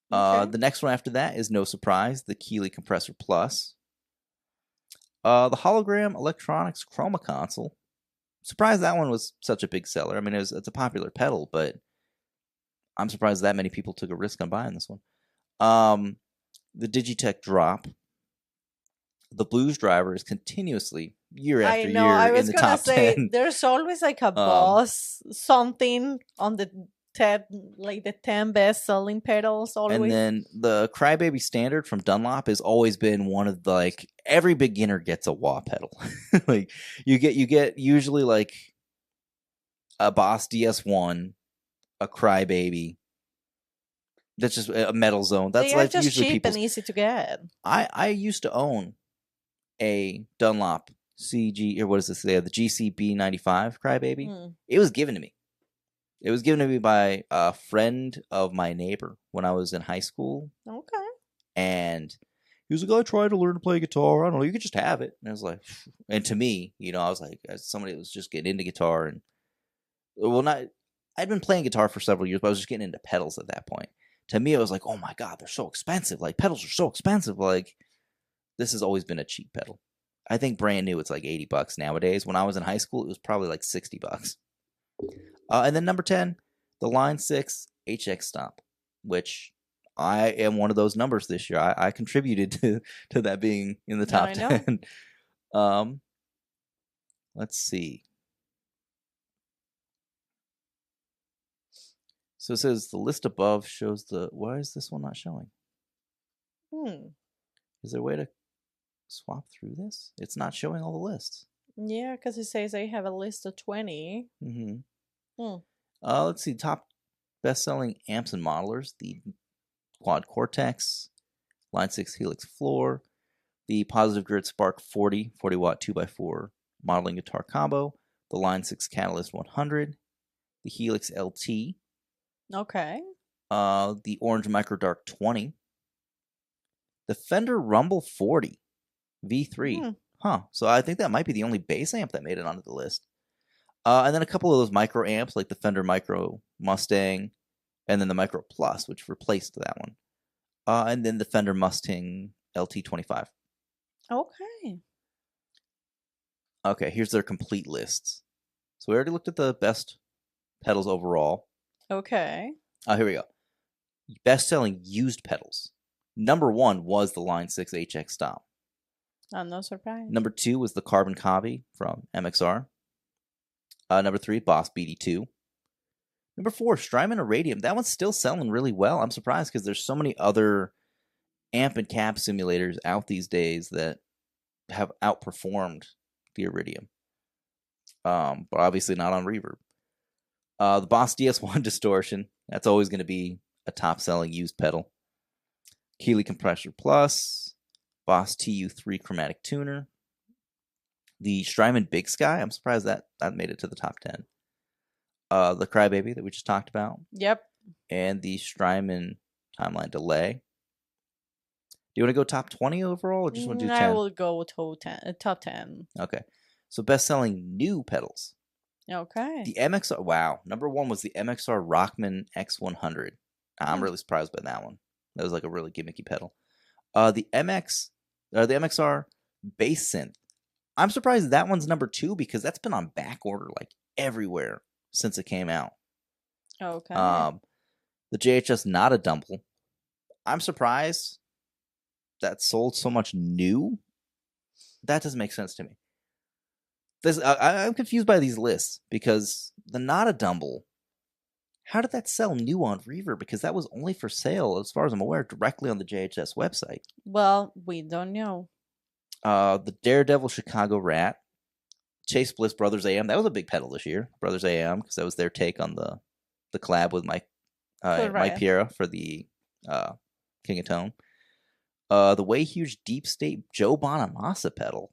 The next one after that is no surprise, the Keeley Compressor Plus. The Hologram Electronics Chroma Console. Surprised that one was such a big seller. I mean, it's a popular pedal, but I'm surprised that many people took a risk on buying this one. The Digitech Drop. The Blues Driver is continuously, year after year, in the top 10. There's always like a boss, something on the 10, like the 10 best-selling pedals always. And then the Crybaby Standard from Dunlop has always been one of the, every beginner gets a wah pedal. You get usually a Boss DS1, a Crybaby. That's just a Metal Zone. That's they are just usually cheap and easy to get. I used to own a Dunlop CG, or what is this? They have the GCB95 Crybaby. It was given to me. It was given to me by a friend of my neighbor when I was in high school. Okay. And he was like, I tried to learn to play guitar. I don't know, you could just have it. And I was like, and to me, I was like, as somebody that was just getting into guitar and, I'd been playing guitar for several years, but I was just getting into pedals at that point. To me, I was like, oh my God, they're so expensive. Pedals are so expensive. This has always been a cheap pedal. I think brand new, it's $80 nowadays. When I was in high school, it was probably $60. And then number 10, the Line 6 HX Stomp, which I am one of those numbers this year. I contributed to that being in the top 10. Let's see. So it says the list above shows why is this one not showing? Is there a way to swap through this? It's not showing all the lists. Yeah, because it says I have a list of 20. Let's see. Top best-selling amps and modelers: the Quad Cortex, Line 6 Helix Floor, the Positive Grid Spark 40-watt 2x4 modeling guitar combo, the Line 6 Catalyst 100, the Helix LT. Okay. The Orange Micro Dark 20, the Fender Rumble 40 V3. So I think that might be the only bass amp that made it onto the list. And then a couple of those micro amps, like the Fender Micro Mustang, and then the Micro Plus, which replaced that one. And then the Fender Mustang LT25. Okay, here's their complete lists. So we already looked at the best pedals overall. Okay. Here we go. Best-selling used pedals. Number 1 was the Line 6 HX Stomp. I'm not surprised. Number 2 was the Carbon Copy from MXR. Number 3, Boss BD2. Number 4, Strymon Iridium. That one's still selling really well. I'm surprised because there's so many other amp and cap simulators out these days that have outperformed the Iridium. But obviously not on Reverb. The Boss DS1 Distortion. That's always going to be a top-selling used pedal. Keeley Compressor Plus. Boss TU3 Chromatic Tuner. The Strymon Big Sky. I'm surprised that made it to the top 10. The Crybaby that we just talked about. Yep. And the Strymon Timeline Delay. Do you want to go top 20 overall or just want to do 10? I will go top 10. Okay. So best-selling new pedals. Okay. The MXR, wow. Number 1 was the MXR Rockman X100. I'm really surprised by that one. That was like a really gimmicky pedal. The MXR Bass Synth. I'm surprised that one's number 2 because that's been on back order like everywhere since it came out. Okay. The JHS Not a Dumble. I'm surprised that sold so much new. That doesn't make sense to me. I'm confused by these lists because the Not a Dumble, how did that sell new on Reverb? Because that was only for sale, as far as I'm aware, directly on the JHS website. Well, we don't know. The Daredevil Chicago Rat, Chase Bliss Brothers AM. That was a big pedal this year, Brothers AM, because that was their take on the collab with Mike Piera for the King of Tone. The Way Huge Deep State Joe Bonamassa pedal.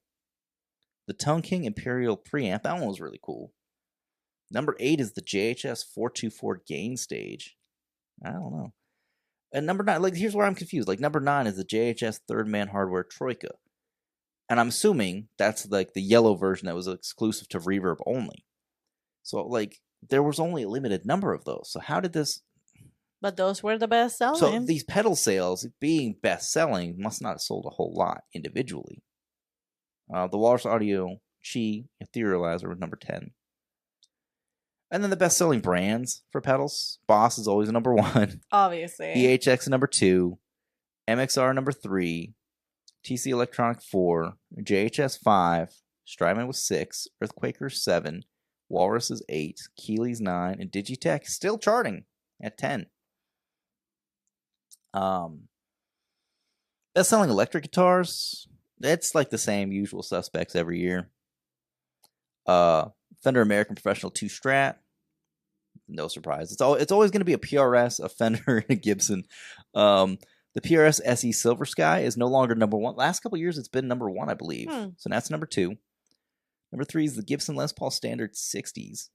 The Tone King Imperial Preamp. That one was really cool. Number 8 is the JHS 424 Gain Stage. I don't know. And number 9, like here's where I'm confused. Like number 9 is the JHS Third Man Hardware Troika. And I'm assuming that's like the yellow version that was exclusive to Reverb only. So like there was only a limited number of those. So how did this... But those were the best selling. So these pedal sales, being best selling, must not have sold a whole lot individually. The Walrus Audio Chi Etherealizer was number 10. And then the best selling brands for pedals. Boss is always number 1. Obviously. EHX number 2. MXR number 3. TC Electronic 4. JHS 5. Strymon was 6. Earthquaker 7. Walrus is 8. Keeley's 9. And Digitech still charting at 10. Best selling electric guitars. It's like the same usual suspects every year. Fender American Professional 2 Strat. No surprise. It's always going to be a PRS, a Fender, and a Gibson. The PRS SE Silver Sky is no longer number 1. Last couple years, it's been number 1, I believe. So that's number 2. Number 3 is the Gibson Les Paul Standard 60s.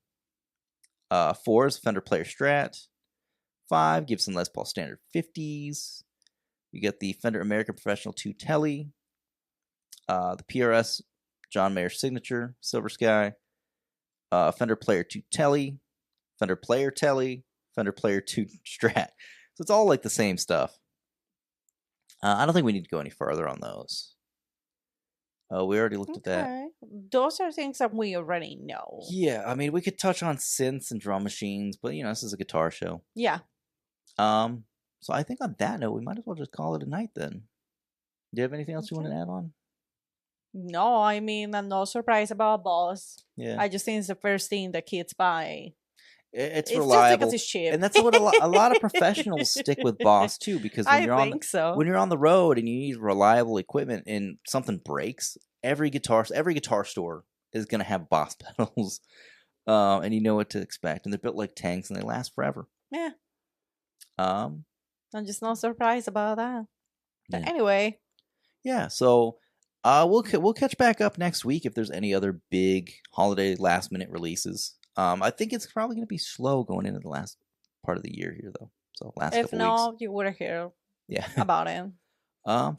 4 is Fender Player Strat. 5, Gibson Les Paul Standard 50s. You get the Fender American Professional 2 Telly. The PRS John Mayer Signature Silver Sky. Fender Player 2 Telly. Fender Player Telly. Fender Player 2 Strat. So it's all like the same stuff. I don't think we need to go any further on those. We already looked at that. Those are things that we already know. Yeah, I mean, we could touch on synths and drum machines, but, this is a guitar show. Yeah. So I think on that note, we might as well just call it a night then. Do you have anything else you want to add on? No, I mean, I'm not surprised about Boss. Yeah. I just think it's the first thing that kids buy. It's reliable. Just because it's cheap. And that's what a lot of professionals stick with Boss, too, because when when you're on the road and you need reliable equipment and something breaks, every guitar store is going to have Boss pedals, and you know what to expect. And they're built like tanks, and they last forever. Yeah. I'm just not surprised about that. But anyway. Yeah, so we'll catch back up next week if there's any other big holiday last-minute releases. I think it's probably going to be slow going into the last part of the year here, though. So couple weeks. If not, you would hear about it.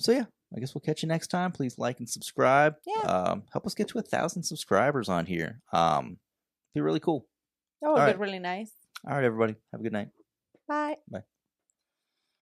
So yeah, I guess we'll catch you next time. Please like and subscribe. Yeah. Help us get to 1,000 subscribers on here. Be really cool. That would be really nice. All right, everybody. Have a good night. Bye. Bye.